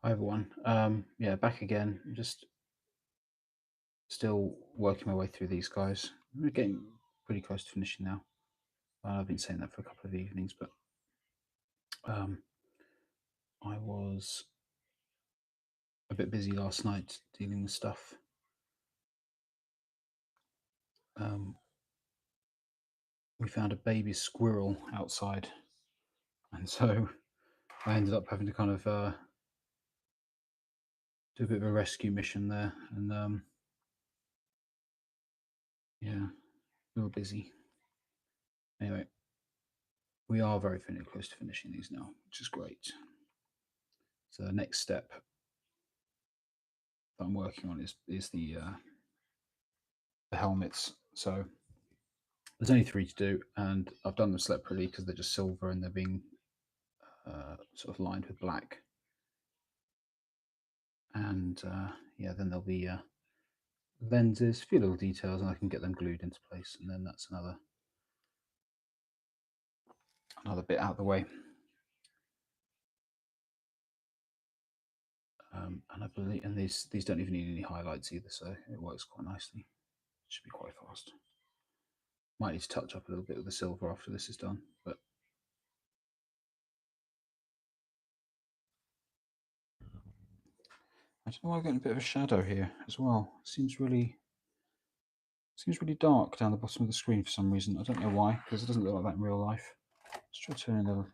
Hi everyone. Yeah, back again. Just still working my way through these guys. We're getting pretty close to finishing now. I've been saying that for a couple of evenings, but I was a bit busy last night dealing with stuff. We found a baby squirrel outside, and so I ended up having to kind of do a bit of a rescue mission there, and yeah, a little busy. Anyway, we are very close to finishing these now, which is great. So the next step that I'm working on is the helmets. So there's only 3 to do, and I've done them separately because they're just silver and they're being sort of lined with black. And yeah, then there'll be lenses, a few little details, and I can get them glued into place, and then that's another bit out of the way. And I believe, and these don't even need any highlights either, so it works quite nicely. It should be quite fast. Might need to touch up a little bit with the silver after this is done, but I don't know why I'm getting a bit of a shadow here as well. It seems really dark down the bottom of the screen for some reason. I don't know why, because it doesn't look like that in real life. Let's try turning a little.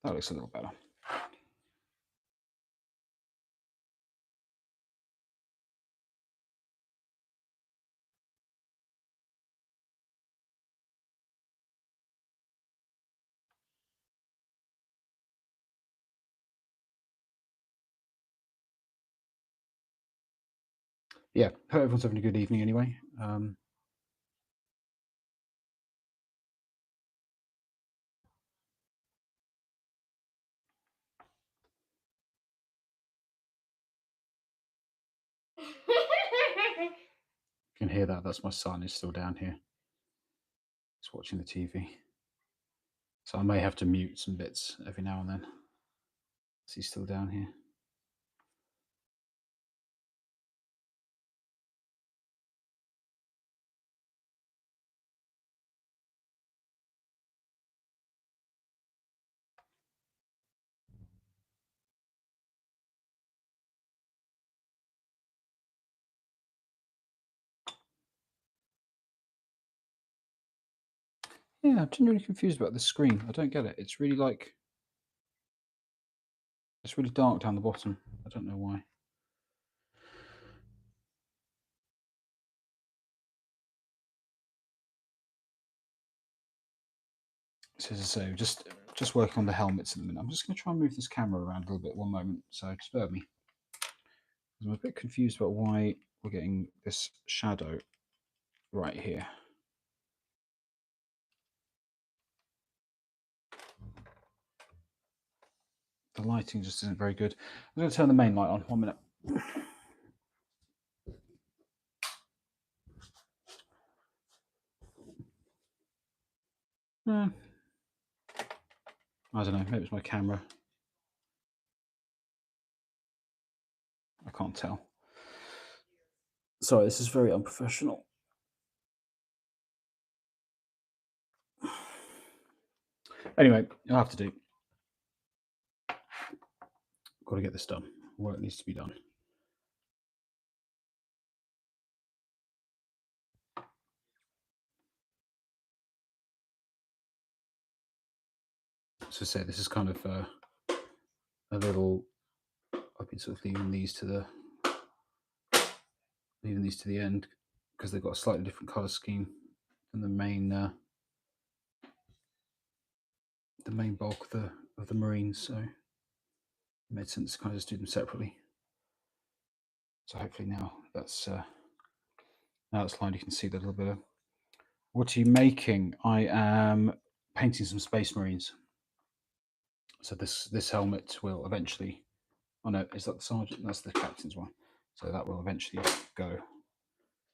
That looks a little better. Yeah, hope everyone's having a good evening anyway. You can hear that. That's my son. He's still down here. He's watching the TV. So I may have to mute some bits every now and then. Is he still down here? Yeah, I'm genuinely confused about this screen. I don't get it. It's really it's really dark down the bottom. I don't know why. So as I say, just working on the helmets at the minute. I'm just going to try and move this camera around a little bit. One moment. So just bear with me. I'm a bit confused about why we're getting this shadow right here. The lighting just isn't very good. I'm going to turn the main light on. 1 minute. I don't know. Maybe it's my camera. I can't tell. Sorry, this is very unprofessional. Anyway, I'll have to do. Got to get this done. Work needs to be done. So say this is kind of a little. I've been sort of leaving these to the end because they've got a slightly different color scheme than the main bulk of the Marines. So it made sense to kind of just do them separately. So hopefully now that's lined. You can see that a little bit of. What are you making? I am painting some Space Marines. So this helmet will eventually. Oh no, is that the sergeant? That's the captain's one. So that will eventually go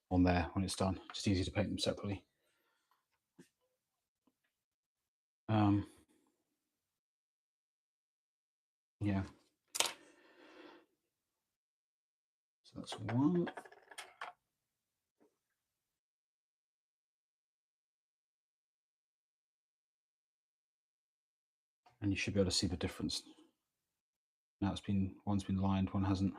on there when it's done. Just easy to paint them separately. Yeah. So that's one. And you should be able to see the difference. Now one's been lined, one hasn't.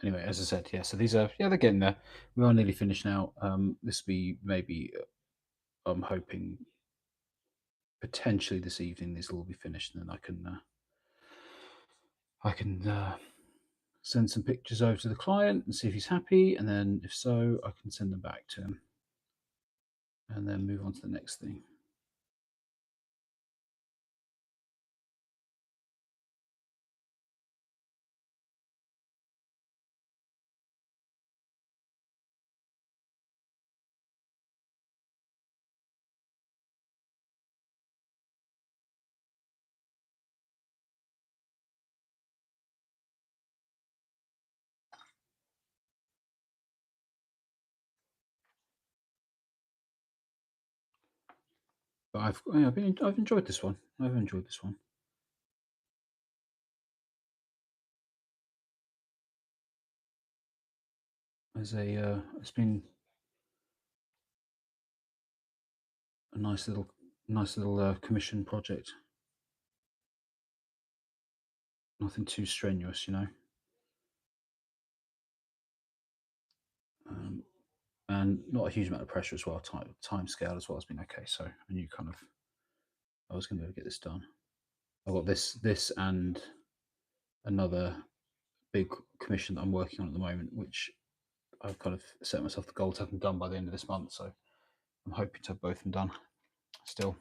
Anyway, as I said, yeah, so these are, yeah, they're getting there. We are nearly finished now. This will be maybe, I'm hoping potentially this evening these will all be finished, and then I can send some pictures over to the client and see if he's happy, and then if so, I can send them back to him, and then move on to the next thing. But I've enjoyed this one. I've enjoyed this one. As a it's been a nice little commission project. Nothing too strenuous, you know. And not a huge amount of pressure as well. Time scale as well has been okay. So I knew kind of I was going to be able to get this done. I've got this and another big commission that I'm working on at the moment, which I've kind of set myself the goal to have them done by the end of this month. So I'm hoping to have both of them done still.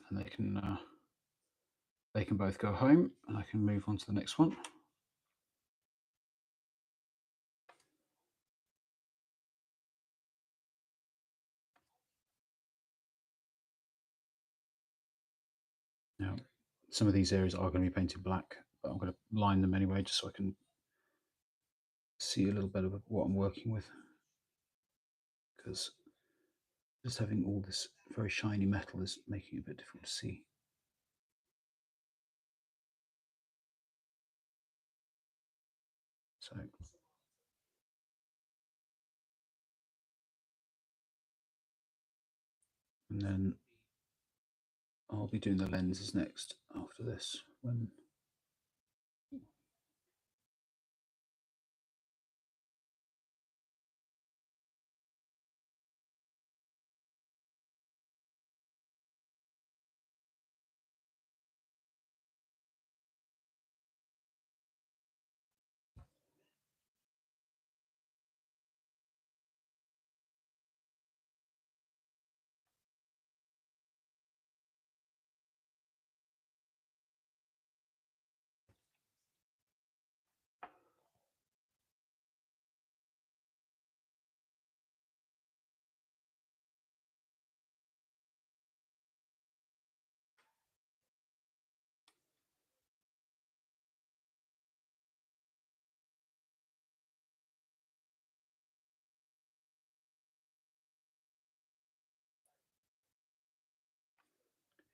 And they can both go home, and I can move on to the next one. Now, some of these areas are going to be painted black, but I'm going to line them anyway, just so I can see a little bit of what I'm working with. Because just having all this very shiny metal is making it a bit difficult to see. So, and then I'll be doing the lenses next after this.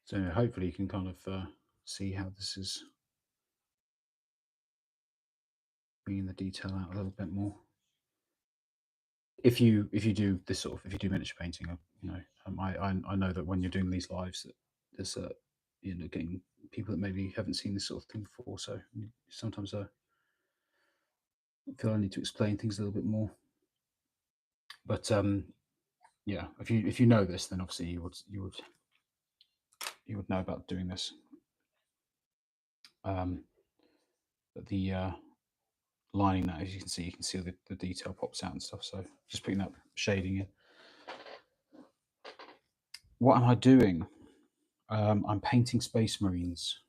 So hopefully you can kind of see how this is bringing the detail out a little bit more. if you do this sort of, if you do miniature painting, you know, I know that when you're doing these lives, that there's you know, getting people that maybe haven't seen this sort of thing before. So sometimes I feel I need to explain things a little bit more. But yeah, if you know this, then obviously you would know about doing this. But the lining that, as you can see the detail pops out and stuff. So just putting that shading in. What am I doing? I'm painting Space Marines.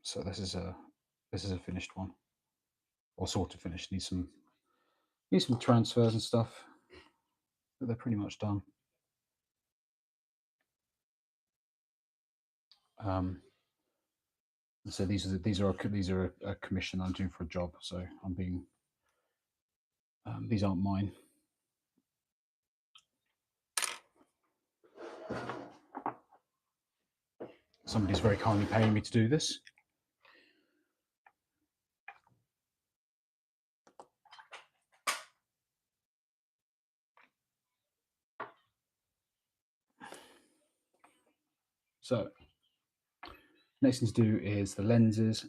So this is a finished one, or sort of finished. Needs some transfers and stuff, but they're pretty much done. So these are a commission I'm doing for a job. So I'm being these aren't mine. Somebody's very kindly paying me to do this. So next thing to do is the lenses.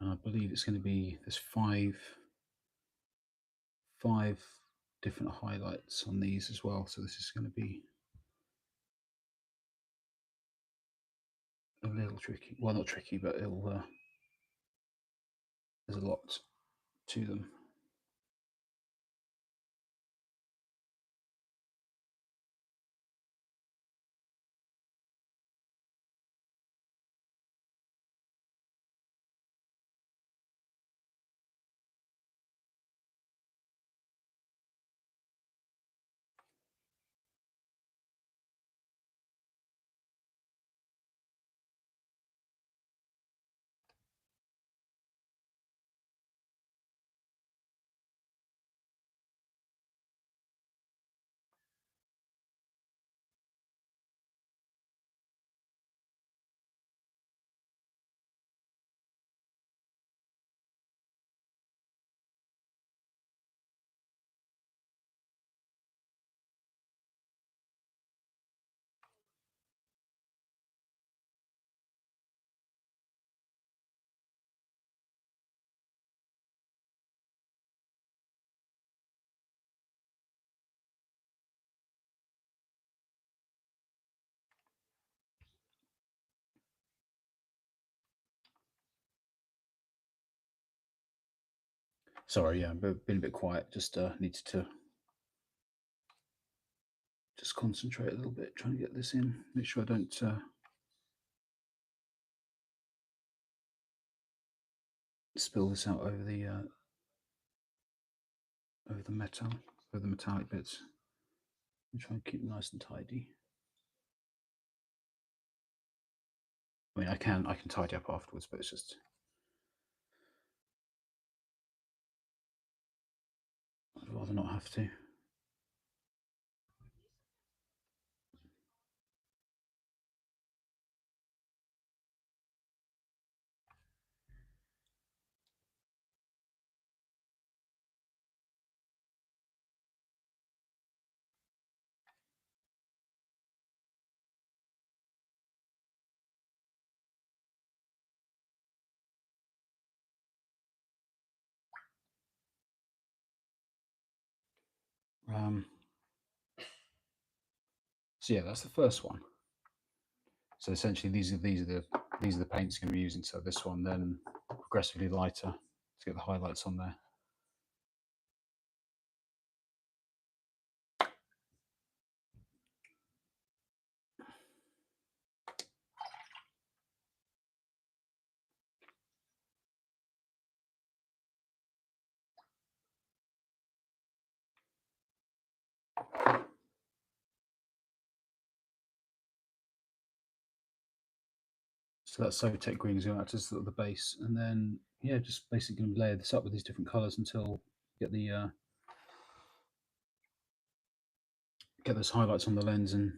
And I believe it's going to be, there's five different highlights on these as well. So this is going to be a little tricky. Well, not tricky, but it'll there's a lot to them. Sorry, yeah, I've been a bit quiet. Just needed to just concentrate a little bit, trying to get this in. Make sure I don't spill this out over the metal, over the metallic bits. I'm trying to keep it nice and tidy. I mean, I can tidy up afterwards, but it's just I'd rather not have to. So yeah, that's the first one. So essentially, these are the paints going to be using. So this one, then progressively lighter to get the highlights on there. So that Sotek green is going to act as sort of the base, and then yeah, just basically going to layer this up with these different colours until you get those highlights on the lens. And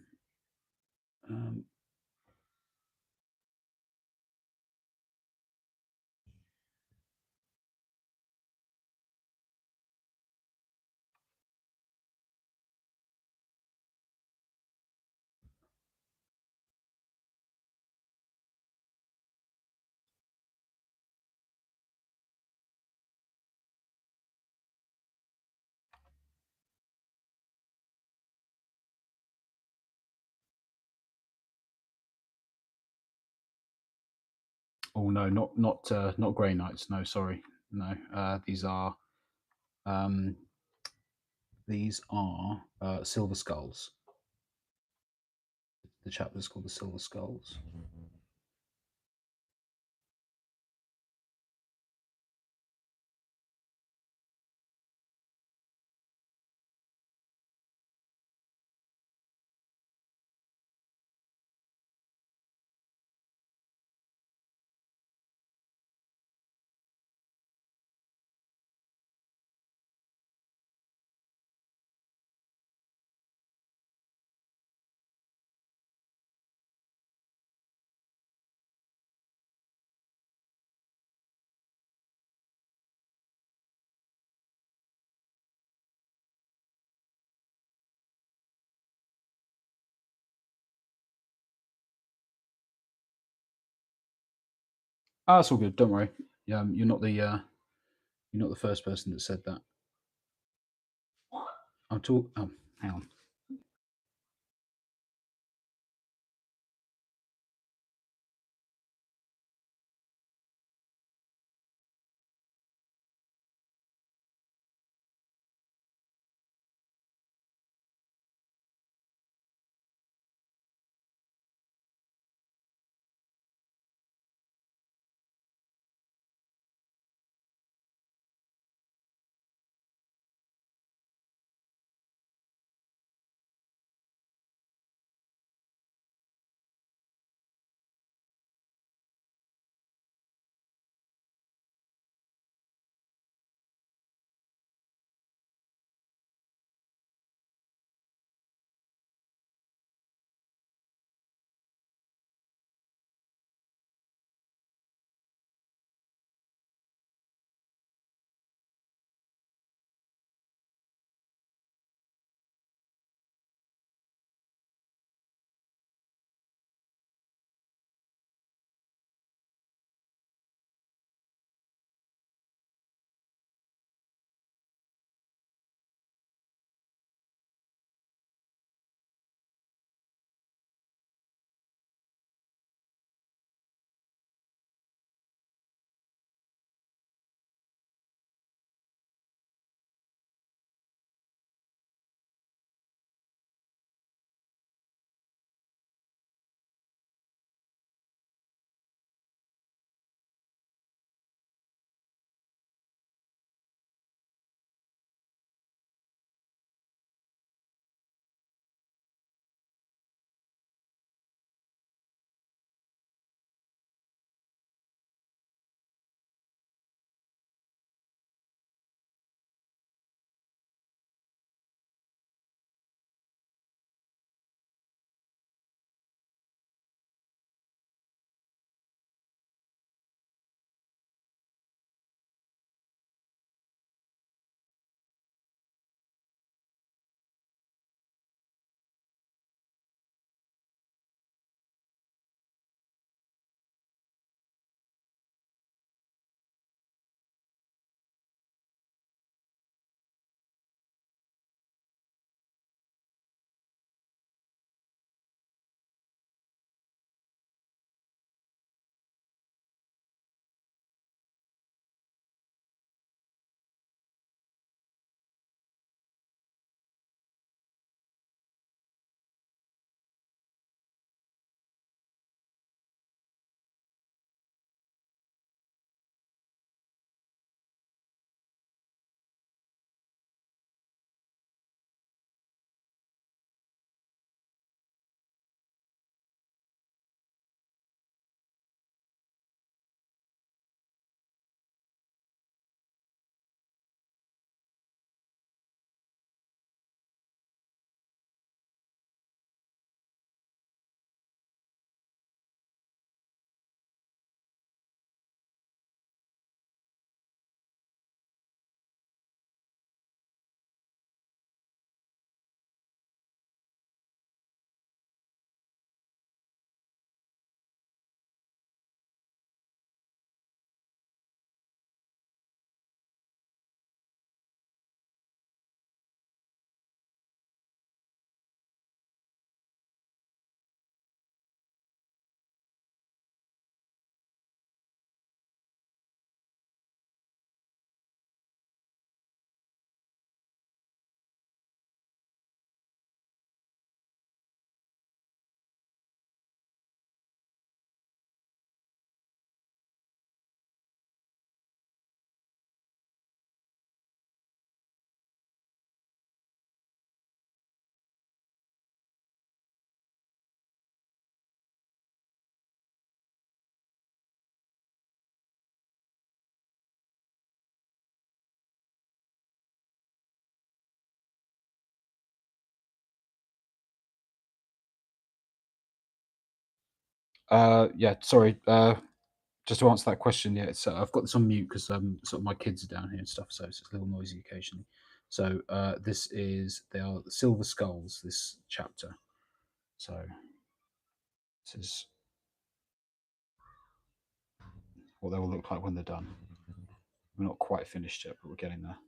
oh no, not grey knights. No, sorry, no. These are silver skulls. The chapter is called the Silver Skulls. Ah, that's all good. Don't worry. You're not the first person that said that. I'm talk. Oh, hang on. Yeah, sorry. Just to answer that question, yeah, it's I've got this on mute because sort of my kids are down here and stuff, so it's a little noisy occasionally. So this is they are the Silver Skulls. This chapter. So this is what they will look like when they're done. We're not quite finished yet, but we're getting there.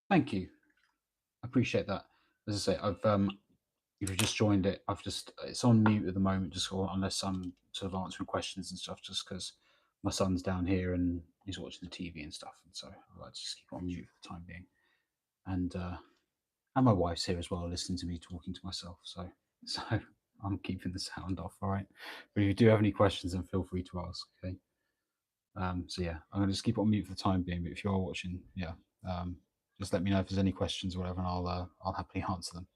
Thank you. I appreciate that. As I say, I've if you've just joined it, it's on mute at the moment, just unless I'm sort of answering questions and stuff, just because my son's down here and he's watching the TV and stuff, and so I like to just keep it on mute for the time being. And my wife's here as well, listening to me talking to myself. So I'm keeping the sound off. All right. But if you do have any questions, then feel free to ask. Okay. So yeah, I'm gonna just keep it on mute for the time being. But if you are watching, yeah, just let me know if there's any questions or whatever, and I'll happily answer them.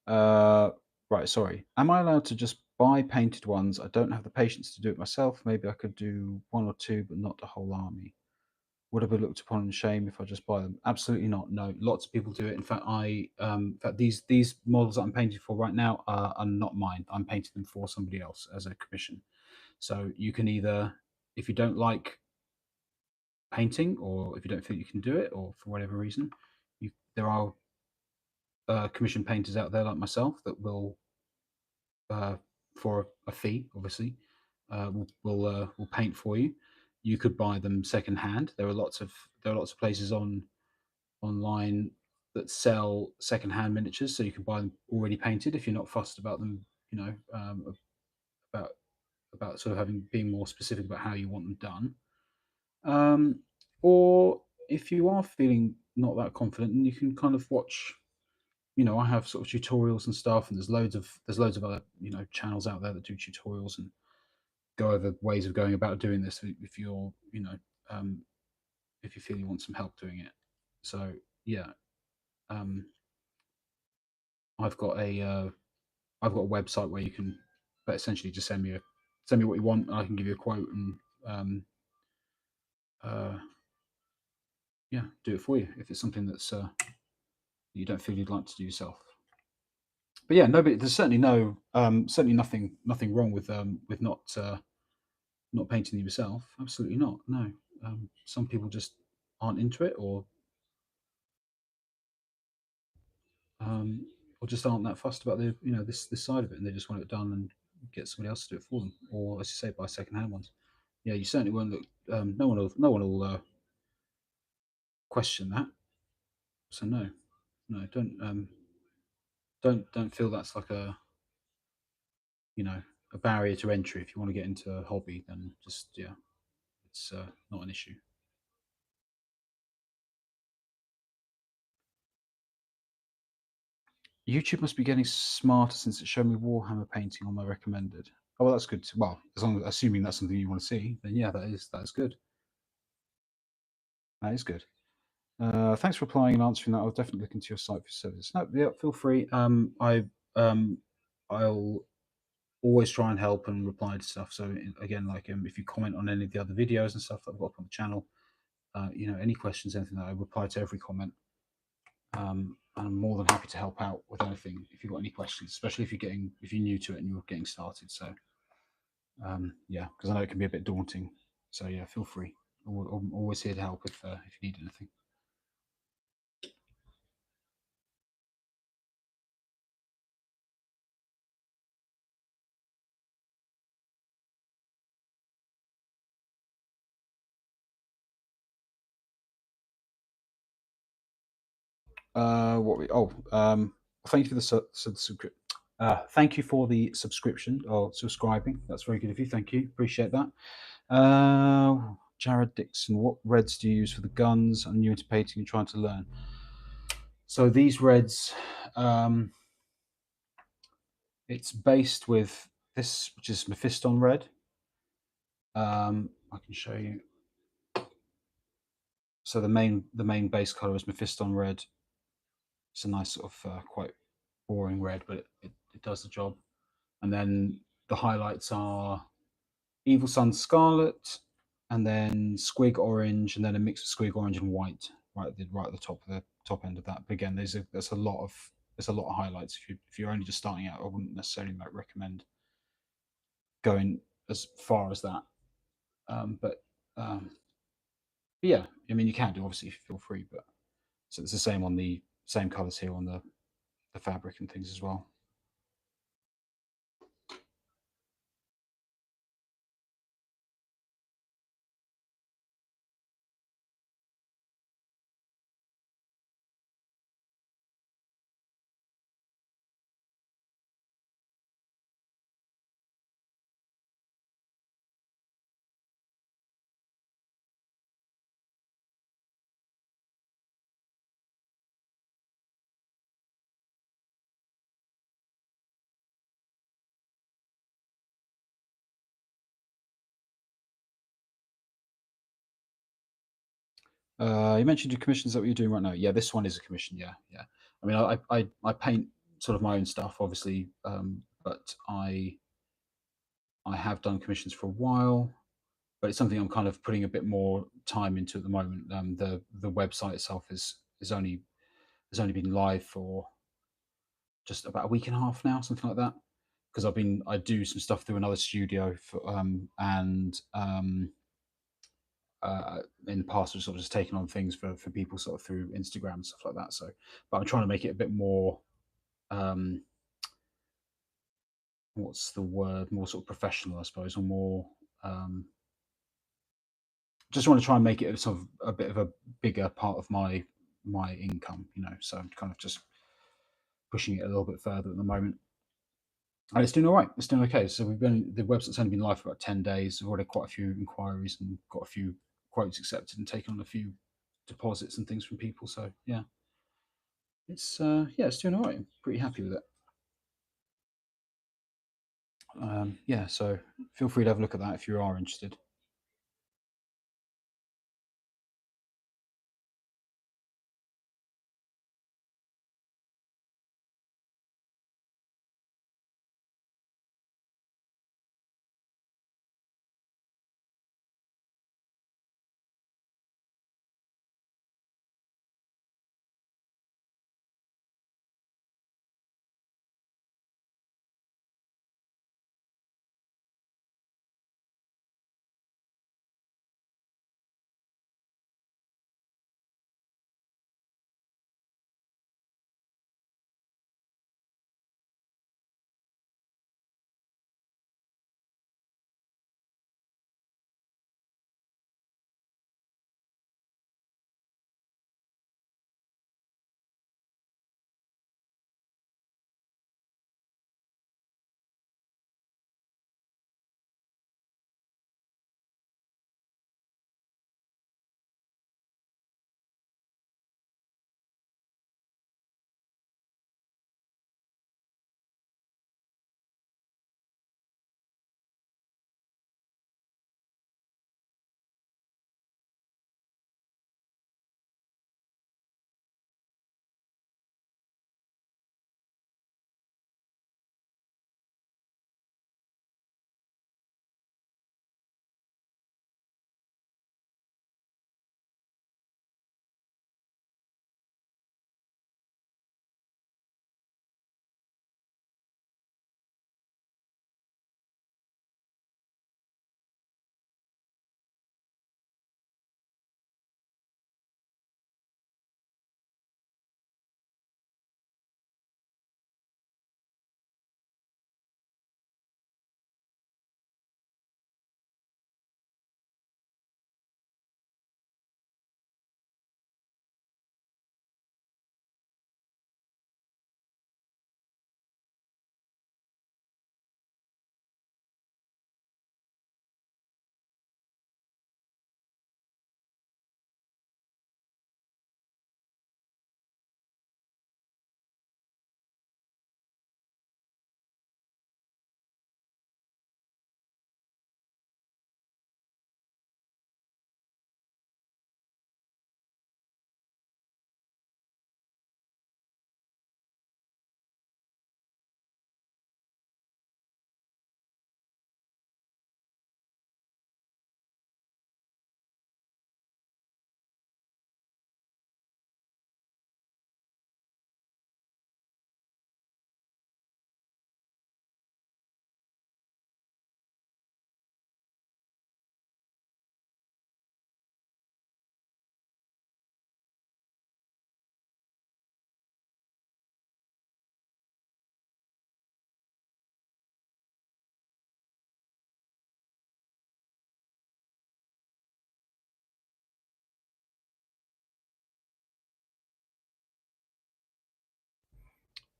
Uh, right. Sorry. Am I allowed to just buy painted ones? I don't have the patience to do it myself. Maybe I could do one or two, but not the whole army. Would I be looked upon in shame if I just buy them? Absolutely not. No, lots of people do it. In fact, these models that I'm painting for right now are not mine. I'm painting them for somebody else as a commission. So you can either, if you don't like painting, or if you don't think you can do it, or for whatever reason, there are commission painters out there like myself that will, uh, for a fee, obviously, will paint for you. You could buy them secondhand. There are lots of places online that sell secondhand miniatures, so you can buy them already painted if you're not fussed about them. You know, about sort of being more specific about how you want them done. Or if you are feeling not that confident, and you can kind of watch. I have sort of tutorials and stuff, and there's loads of other channels out there that do tutorials and go over ways of going about doing this. If you're um, if you feel you want some help doing it, so yeah, um, I've got a I've got a website where you can essentially just send me what you want, and I can give you a quote and um, uh, yeah, do it for you if it's something that's you don't feel you'd like to do yourself. But yeah, nobody. There's certainly certainly nothing wrong with not painting them yourself. Absolutely not. No. Some people just aren't into it, um, or just aren't that fussed about this side of it, and they just want it done and get somebody else to do it for them, or as you say, buy secondhand ones. Yeah, you certainly won't look. No one will question that. So no, no, don't feel that's like a barrier to entry. If you want to get into a hobby, then just yeah, it's not an issue. YouTube must be getting smarter since it showed me Warhammer painting on my recommended. Oh, well, that's good. Well, as long as assuming that's something you want to see, then yeah, that is good. That is good. Thanks for applying and answering that. I'll definitely look into your site for service. No, yeah, feel free. I'll always try and help and reply to stuff. So again, like if you comment on any of the other videos and stuff that I've got up on the channel, any questions, anything, that I reply to every comment. And I'm more than happy to help out with anything if you've got any questions, especially if you're new to it and you're getting started. So Yeah, because I know it can be a bit daunting. So yeah, feel free. I'm always here to help if you need anything. What we? Oh, thank you for the thank you for the subscription or subscribing. That's very good of you. Thank you. Appreciate that. Jared Dixon, what reds do you use for the guns? I'm new into painting and trying to learn. So these reds, it's based with this, which is Mephiston red. I can show you. So the main base color is Mephiston red. It's a nice sort of quite boring red, but it does the job. And then the highlights are Evil Sun Scarlet, and then Squig Orange, and then a mix of Squig Orange and White, right at the top end of that. But again, there's a lot of highlights. If you're only just starting out, I wouldn't necessarily recommend going as far as that. But yeah, I mean, you can do obviously if you feel free, but so it's the same on the same colors here on the fabric and things as well. You mentioned your commissions. Is that what you're doing right now? Yeah, this one is a commission. Yeah, yeah. I mean, I paint sort of my own stuff, obviously, but I have done commissions for a while, but it's something I'm kind of putting a bit more time into at the moment. The website itself is only has only been live for just about a week and a half now, something like that. Because I do some stuff through another studio for, and in the past I've sort of just taken on things for people sort of through Instagram and stuff like that. So, but I'm trying to make it a bit more um, what's the word? More sort of professional, I suppose, or more. Just want to try and make it a sort of a bit of a bigger part of my income, So I'm kind of just pushing it a little bit further at the moment. And it's doing all right. It's doing okay. So the website's only been live for about 10 days. We've already quite a few inquiries and got a few quotes accepted and taken on a few deposits and things from people. So yeah, it's doing all right. I'm pretty happy with it. Yeah, so feel free to have a look at that if you are interested.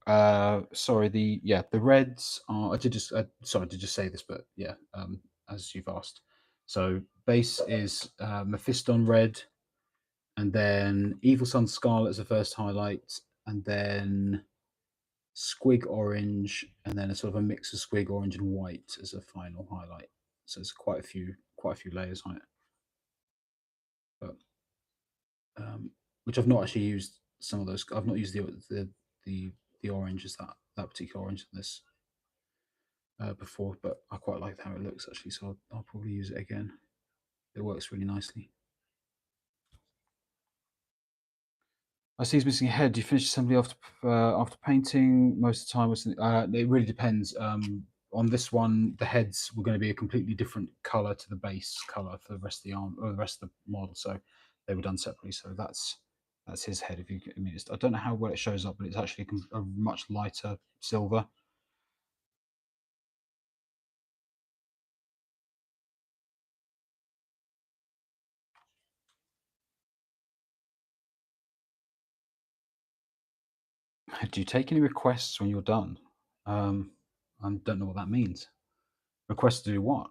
Sorry, the reds are. I did just sorry, I did just say this, but yeah, as you've asked. So base is Mephiston red, and then Evil Sun Scarlet as the first highlight, and then Squig orange, and then a sort of a mix of Squig orange and white as a final highlight. So it's quite a few layers on it, but which I've not actually used some of those. I've not used the orange as that particular orange in this before, but I quite like how it looks actually, so I'll probably use it again. It works really nicely. I see he's missing a head. Do you finish assembly after painting? Most of the time, it really depends. On this one, the heads were going to be a completely different color to the base color for the rest of the arm or the rest of the model, so they were done separately. So that's his head. If you, I mean, I don't know how well it shows up, but it's actually a much lighter silver. Do you take any requests when you're done? I don't know what that means. Requests to do what?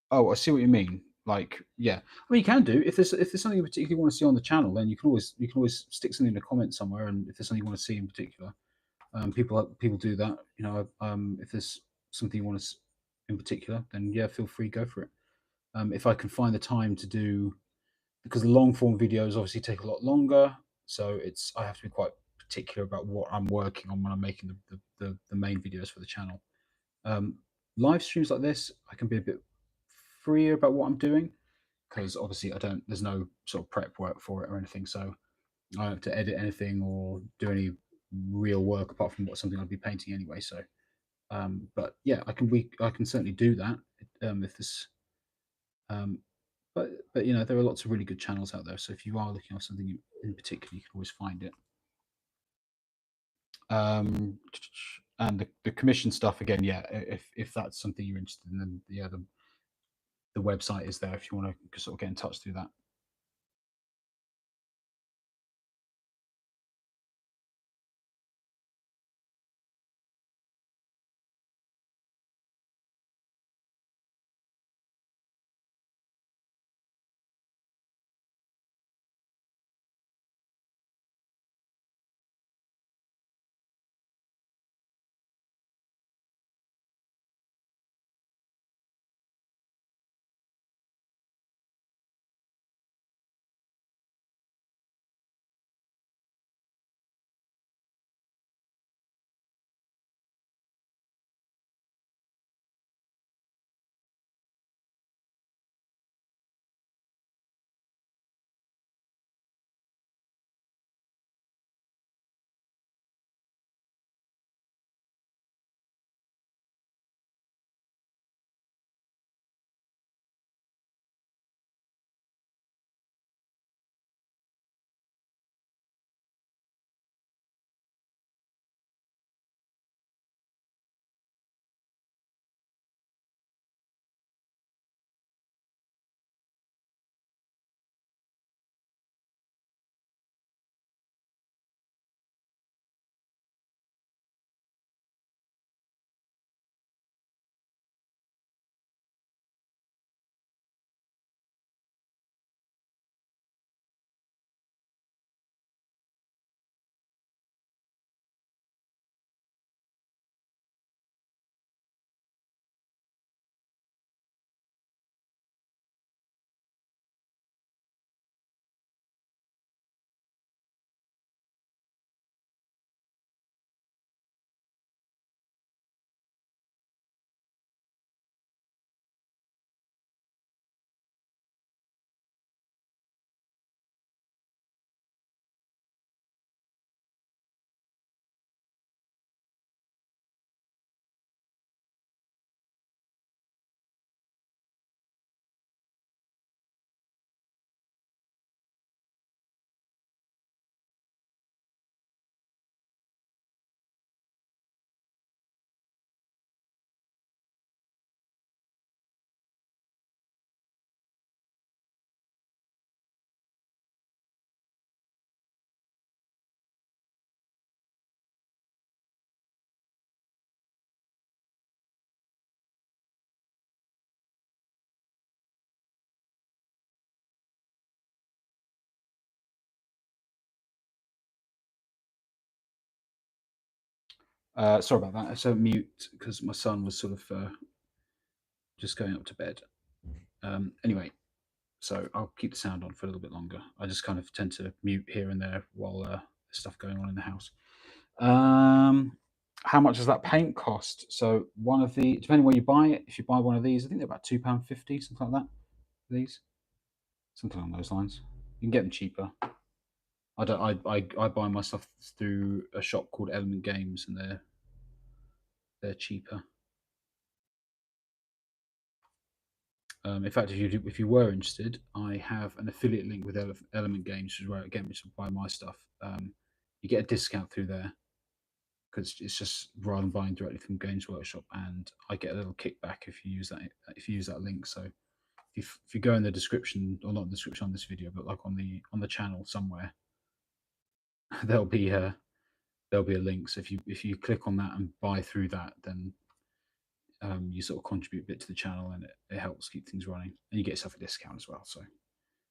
Oh, I see what you mean. Like, yeah. I mean, you can do if there's something you particularly want to see on the channel, then you can always stick something in the comments somewhere, and if there's something you want to see in particular, people do that. You know, if there's something you want to in particular, then yeah, feel free, go for it. If I can find the time to do, because long form videos obviously take a lot longer, so I have to be quite particular about what I'm working on when I'm making the main videos for the channel. Um, Live streams like this, I can be a bit freer about what I'm doing because obviously there's no sort of prep work for it or anything, so I don't have to edit anything or do any real work apart from something I'd be painting anyway. So, but yeah, I can certainly do that if this. Um, but you know, there are lots of really good channels out there. So if you are looking for something in particular, you can always find it. And the commission stuff again, yeah. If that's something you're interested in, then yeah, the website is there if you want to sort of get in touch through that. Sorry about that. So mute because my son was sort of just going up to bed. Anyway, so I'll keep the sound on for a little bit longer. I just kind of tend to mute here and there while there's stuff going on in the house. How much does that paint cost? So one of the, depending where you buy it, if you buy one of these, I think they're about £2.50, something like that. These, something along those lines. You can get them cheaper. I don't. I buy my stuff through a shop called Element Games, and they're cheaper. In fact, if you were interested, I have an affiliate link with Element Games, which is where again, which buy my stuff. You get a discount through there because it's just rather than buying directly from Games Workshop, and I get a little kickback if you use that link. So if you go in the description, or not the description on this video, but like on the channel somewhere, there'll be a link. So if you click on that and buy through that, then you sort of contribute a bit to the channel, and it helps keep things running, and you get yourself a discount as well. So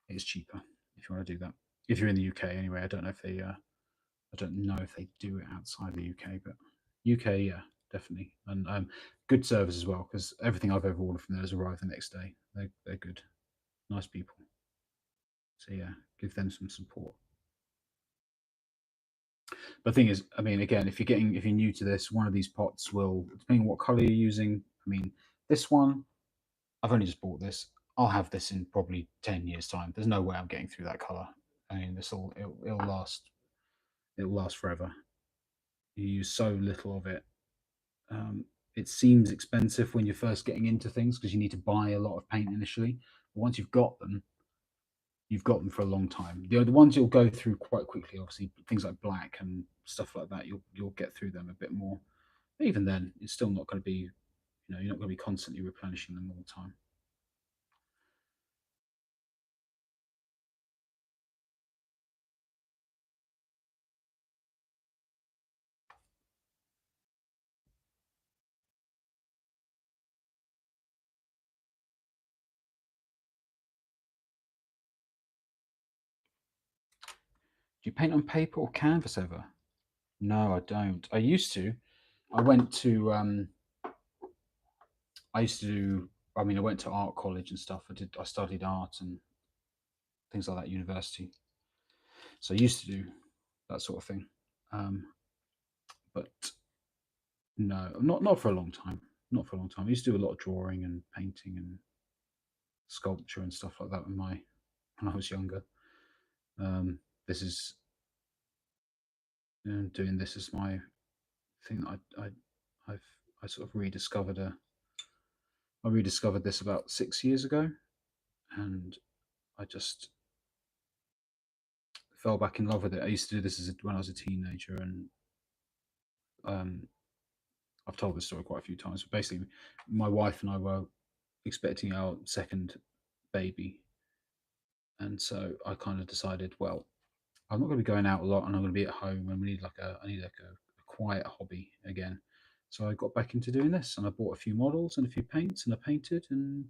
it's cheaper if you want to do that. If you're in the UK, anyway. I don't know if they do it outside the UK, but UK, yeah, definitely, and good service as well, because everything I've ever ordered from there has arrived the next day. They're good, nice people. So yeah, give them some support. But the thing is, I mean, again, if you're new to this, one of these pots will, depending on what color you're using. I mean, this one, I've only just bought this. I'll have this in probably 10 years' time. There's no way I'm getting through that color. I mean, it'll last. It'll last forever. You use so little of it. It seems expensive when you're first getting into things because you need to buy a lot of paint initially. But once you've got them, for a long time. The ones you'll go through quite quickly, obviously, things like black and stuff like that, you'll get through them a bit more. But even then, it's still not going to be, you're not going to be constantly replenishing them all the time. Do you paint on paper or canvas ever? No, I don't. I used to. I went to. I used to do. I mean, I went to art college and stuff. I studied art and things like that at university. So I used to do that sort of thing. But no, not for a long time. Not for a long time. I used to do a lot of drawing and painting and sculpture and stuff like that when I was younger. This is doing this as my thing that I sort of rediscovered I rediscovered this about 6 years ago, and I just fell back in love with it. I used to do this when I was a teenager, and I've told this story quite a few times. But basically, my wife and I were expecting our second baby, and so I kind of decided, well, I'm not going to be going out a lot, and I'm going to be at home, and I need a quiet hobby again. So I got back into doing this, and I bought a few models and a few paints, and I painted, and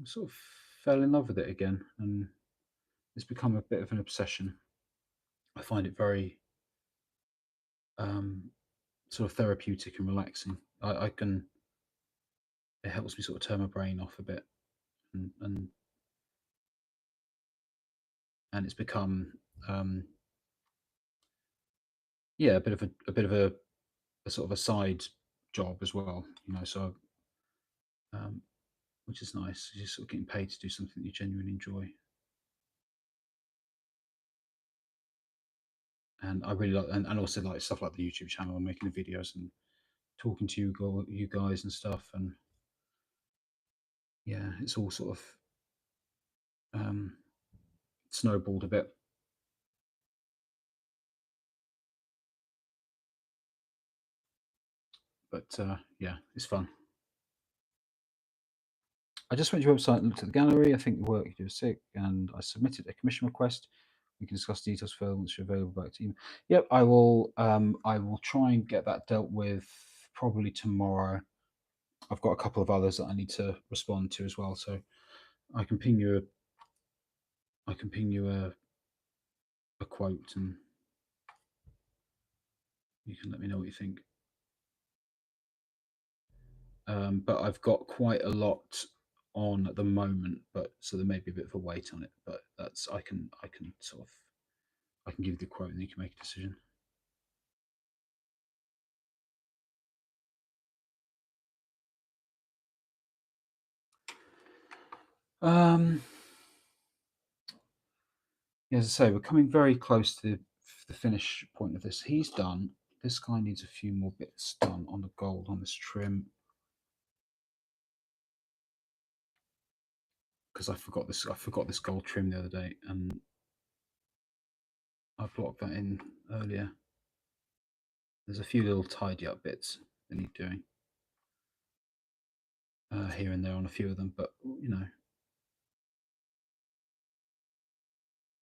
I sort of fell in love with it again, and it's become a bit of an obsession. I find it very sort of therapeutic and relaxing. I can It helps me sort of turn my brain off a bit, and it's become yeah, a bit of a sort of a side job as well, So which is nice. You're sort of getting paid to do something you genuinely enjoy, and I really like, and also like stuff like the YouTube channel and making the videos and talking to you guys and stuff, and yeah, it's all sort of snowballed a bit. But yeah, it's fun. I just went to your website and looked at the gallery. I think the work you do is sick, and I submitted a commission request. We can discuss details further once you're available back to you. Yep, I will. I will try and get that dealt with probably tomorrow. I've got a couple of others that I need to respond to as well, so I can ping you. I can ping you a quote, and You can let me know what you think. But I've got quite a lot on at the moment, but so there may be a bit of a weight on it. But that's I can sort of I can give you the quote and you can make a decision. As I say, we're coming very close to the finish point of this. He's done. This guy needs a few more bits done on the gold on this trim. Because I forgot this gold trim the other day, and I blocked that in earlier. There's a few little tidy up bits that need doing here and there on a few of them, but you know,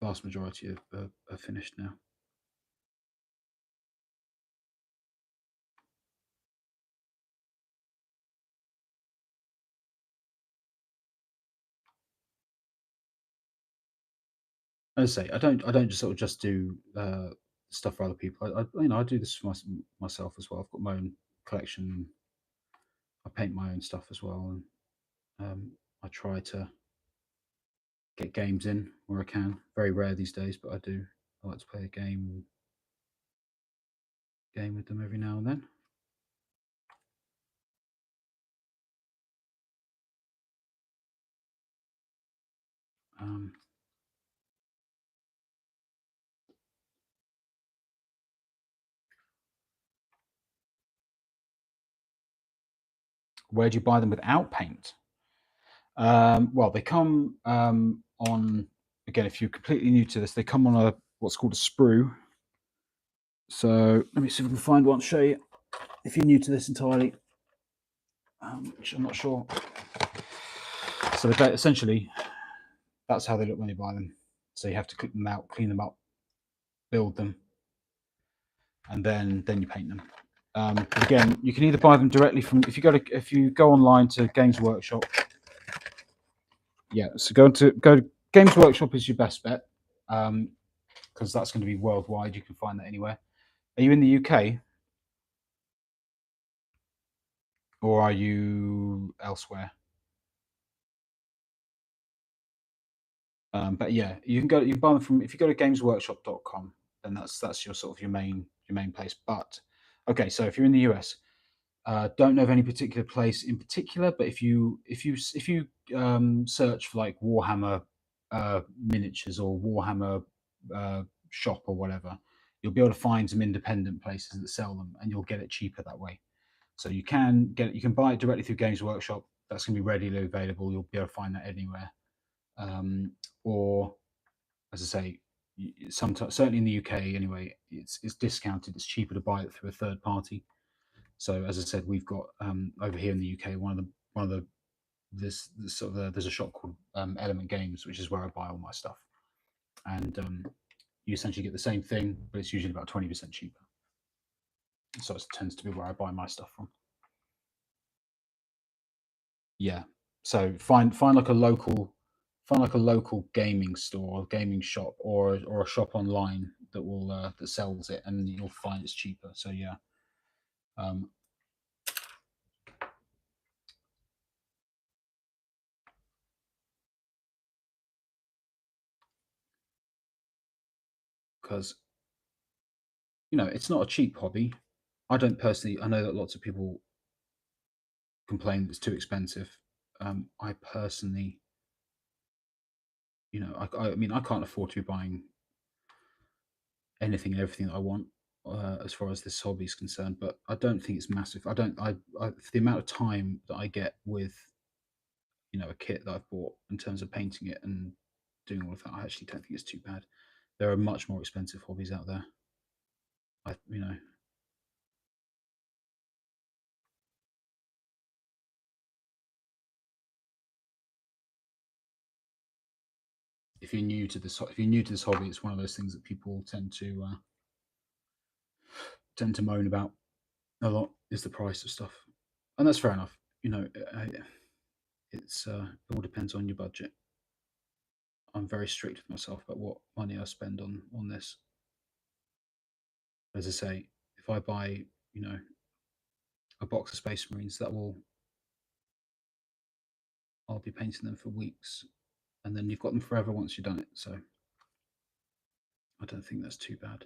vast majority are finished now. As I say, I don't just sort of just do stuff for other people. I do this for myself as well. I've got my own collection. I paint my own stuff as well, and I try to get games in where I can. Very rare these days, but I do. I like to play a game with them every now and then. Where do you buy them without paint? Well, they come on, again, if you're completely new to this, they come on what's called a sprue. So let me see if we can find one to show you. If you're new to this entirely, which I'm not sure. So essentially, that's how they look when you buy them. So you have to click them out, clean them up, build them, and then you paint them. Again, you can either buy them directly from if you go online to Games Workshop. Yeah, so go to Games Workshop is your best bet because that's going to be worldwide. You can find that anywhere. Are you in the UK or are you elsewhere? But yeah, you can buy them from if you go to gamesworkshop.com, then that's your sort of your main place. But okay, so if you're in the US, don't know of any particular place in particular, but if you search for like Warhammer miniatures or Warhammer shop or whatever, you'll be able to find some independent places that sell them, and you'll get it cheaper that way. So you can buy it directly through Games Workshop. That's going to be readily available. You'll be able to find that anywhere. Or, as I say, sometimes certainly in the UK anyway, it's discounted. It's cheaper to buy it through a third party. So as I said, we've got over here in the UK there's a shop called Element Games, which is where I buy all my stuff, and you essentially get the same thing, but it's usually about 20% cheaper. So it tends to be where I buy my stuff from. Yeah. So find like a local gaming store, gaming shop, or a shop online that will that sells it, and you'll find it's cheaper. So yeah. Because it's not a cheap hobby. I don't personally. I know that lots of people complain that it's too expensive. I personally, I mean, I can't afford to be buying anything and everything that I want as far as this hobby is concerned. But I don't think it's massive. I don't. For the amount of time that I get with, a kit that I've bought in terms of painting it and doing all of that, I actually don't think it's too bad. There are much more expensive hobbies out there. If you're new to this hobby, it's one of those things that people tend to moan about a lot, is the price of stuff, and that's fair enough. It all depends on your budget. I'm very strict with myself about what money I spend on this. As I say, if if I buy, a box of Space Marines, I'll be painting them for weeks, and then you've got them forever once you've done it. So I don't think that's too bad.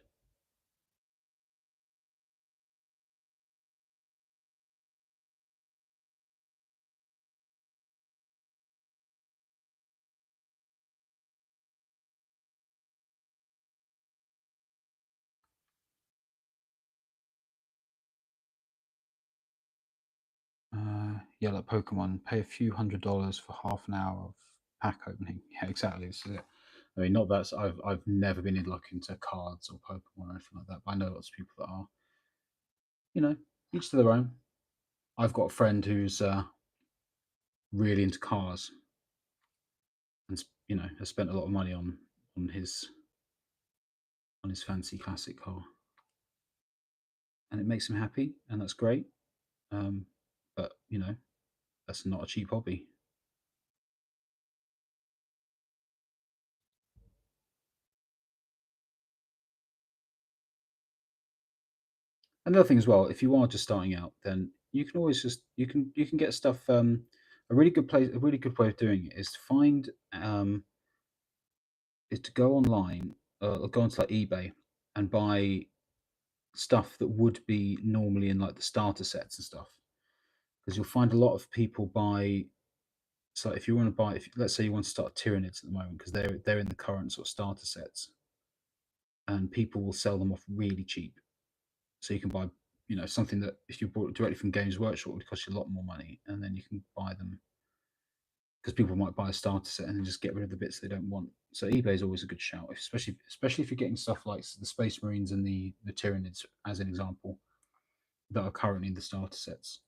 Yeah, like Pokemon, pay a few $100s for half an hour of pack opening. Yeah, exactly. This is it. I mean, not that I've never been in looking into cards or Pokemon or anything like that, but I know lots of people that are. Each to their own. I've got a friend who's really into cars, and has spent a lot of money on his fancy classic car, and it makes him happy, and that's great. But that's not a cheap hobby. Another thing as well, if you are just starting out, then you can always just you can get stuff. A really good way of doing it is to find is to go online or go onto like eBay and buy stuff that would be normally in like the starter sets and stuff, because you'll find a lot of people buy. So if you want to buy, if let's say you want to start Tyranids at the moment, because they're in the current sort of starter sets, and people will sell them off really cheap. So you can buy, something that if you bought it directly from Games Workshop would cost you a lot more money, and then you can buy them because people might buy a starter set and then just get rid of the bits they don't want. So eBay is always a good shout, especially if you're getting stuff like the Space Marines and the Tyranids, as an example, that are currently in the starter sets.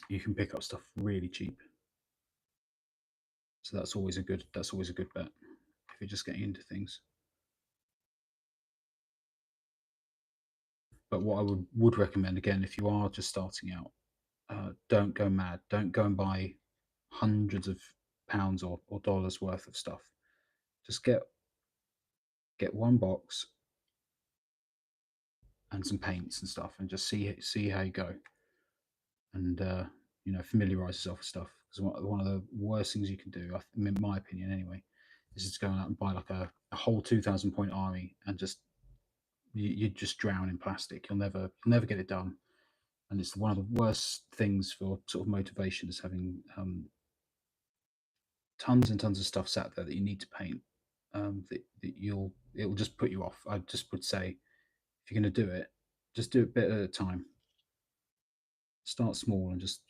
You can pick up stuff really cheap. So that's always a good bet if you're just getting into things. But what I would recommend, again, if you are just starting out, don't go mad. Don't go and buy hundreds of pounds or dollars worth of stuff. Just get one box and some paints and stuff, and just see how you go, and familiarize yourself with stuff. Because one of the worst things you can do, in my opinion anyway, is just go out and buy like a whole 2,000 point army and just you just drown in plastic. You'll never get it done, and it's one of the worst things for sort of motivation, is having tons and tons of stuff sat there that you need to paint. It'll just put you off. I just would say, if you're going to do it, just do it a bit at a time. Start small and just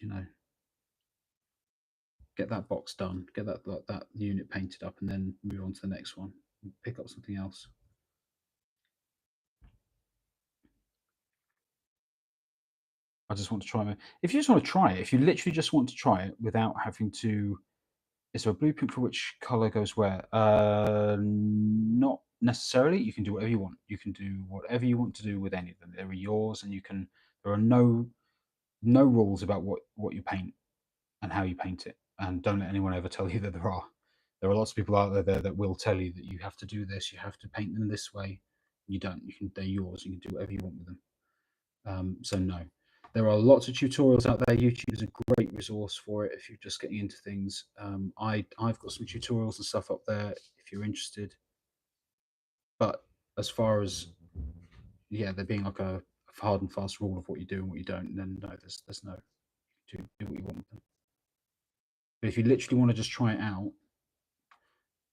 get that box done, get that unit painted up, and then move on to the next one. And pick up something else. I just want to try it. If you just want to try it, if you literally just want to try it without having to, is there a blueprint for which color goes where? Not necessarily. You can do whatever you want. You can do whatever you want to do with any of them. They're yours, and there are no rules about what you paint and how you paint it. And don't let anyone ever tell you that there are. There are lots of people out there that will tell you that you have to do this, you have to paint them this way. You don't. They're yours. You can do whatever you want with them. So no, there are lots of tutorials out there. YouTube is a great resource for it if you're just getting into things. I've got some tutorials and stuff up there if you're interested. But as far as there being like a hard and fast rule of what you do and what you don't, then no, there's no. Do what you want with them. But if you literally want to just try it out,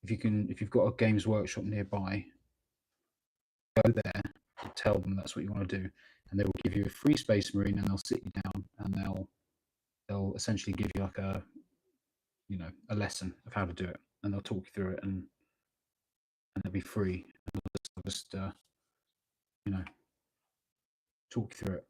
if you've got a Games Workshop nearby, go there and tell them that's what you want to do, and they will give you a free Space Marine, and they'll sit you down and they'll essentially give you like a lesson of how to do it, and they'll talk you through it, and they'll be free, and they'll just talk you through it.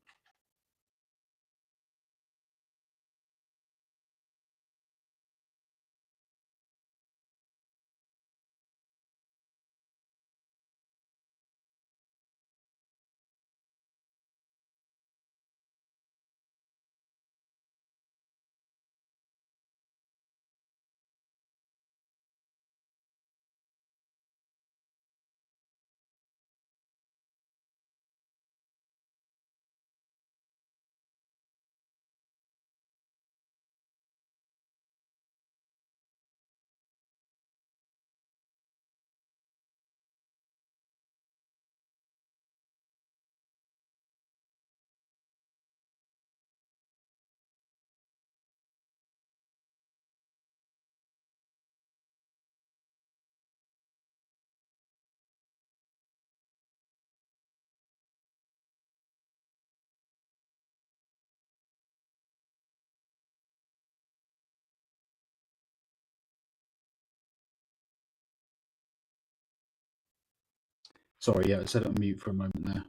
Sorry, yeah, I said it on mute for a moment there.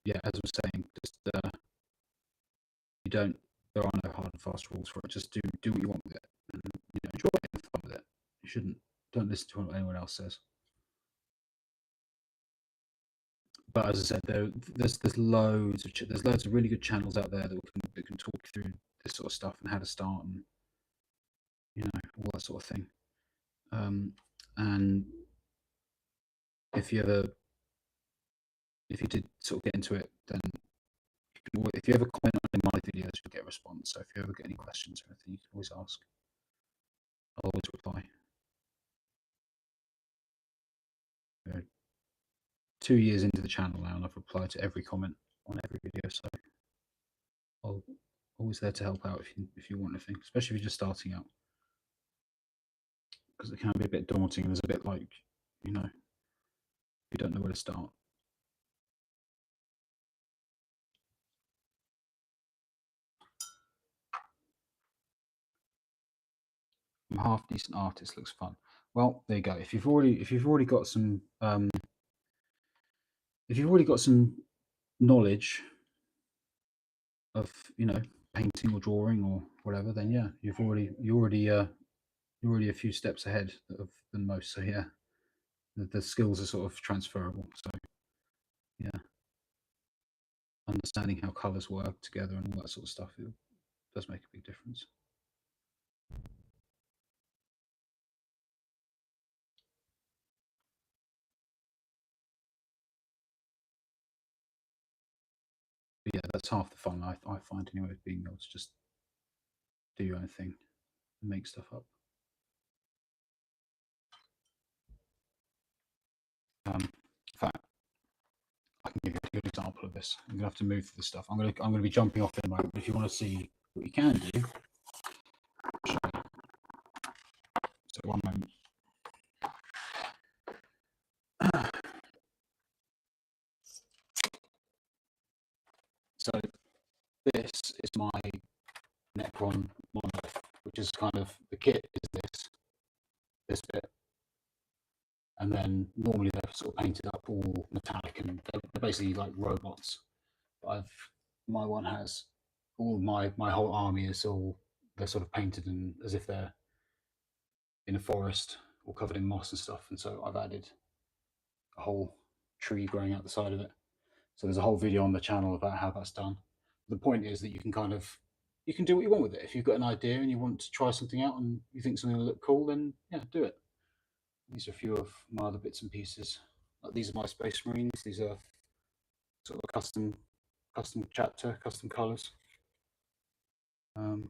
Yeah, as I was saying, just you don't. There are no hard and fast rules for it. Just do what you want with it, and enjoy it and have fun with it. You shouldn't. Don't listen to what anyone else says. But as I said, there's loads of really good channels out there that can talk you through this sort of stuff and how to start and all that sort of thing. And if you did sort of get into it, then if you ever comment on any of my videos, you'll get a response. So if you ever get any questions or anything, you can always ask. I'll always reply. 2 years into the channel now, and I've replied to every comment on every video, so I'm always there to help out if you want anything, especially if you're just starting out, because it can be a bit daunting. There's a bit like, you don't know where to start. I'm a half decent artist. Looks fun. Well, there you go. If you've already got some knowledge of painting or drawing or whatever, then yeah, you're already a few steps ahead than most. So yeah, the skills are sort of transferable. So yeah, understanding how colors work together and all that sort of stuff, it does make a big difference. But yeah, that's half the fun I find anyway, being able to just do your own thing and make stuff up. In fact, I can give you a good example of this. I'm gonna have to move through the stuff. I'm gonna be jumping off in a moment. But if you want to see what you can do, so 1 moment. So this is my Necron monolith, which is kind of the kit is this bit, and then normally they're sort of painted up all metallic and they're basically like robots. But my one has all my whole army is all, they're sort of painted and as if they're in a forest or covered in moss and stuff, and so I've added a whole tree growing out the side of it. So there's a whole video on the channel about how that's done. The point is that you can do what you want with it. If you've got an idea and you want to try something out and you think something will look cool, then yeah, do it. These are a few of my other bits and pieces. Like these are my Space Marines. These are sort of a custom chapter, custom colours. Okay,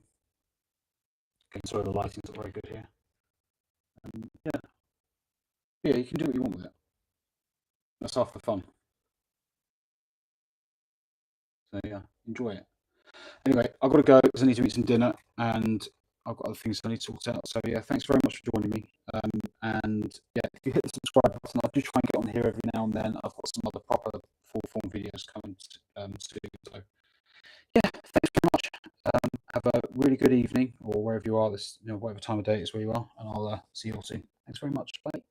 sorry, the lighting's not very good here. Yeah, you can do what you want with it. That's half the fun. So yeah, enjoy it. Anyway, I've got to go because I need to eat some dinner and I've got other things I need to sort out. So yeah, thanks very much for joining me. And yeah, if you hit the subscribe button, I do try and get on here every now and then. I've got some other proper full form videos coming soon. So yeah, thanks very much. Have a really good evening or wherever you are, whatever time of day it is where you are, and I'll see you all soon. Thanks very much. Bye.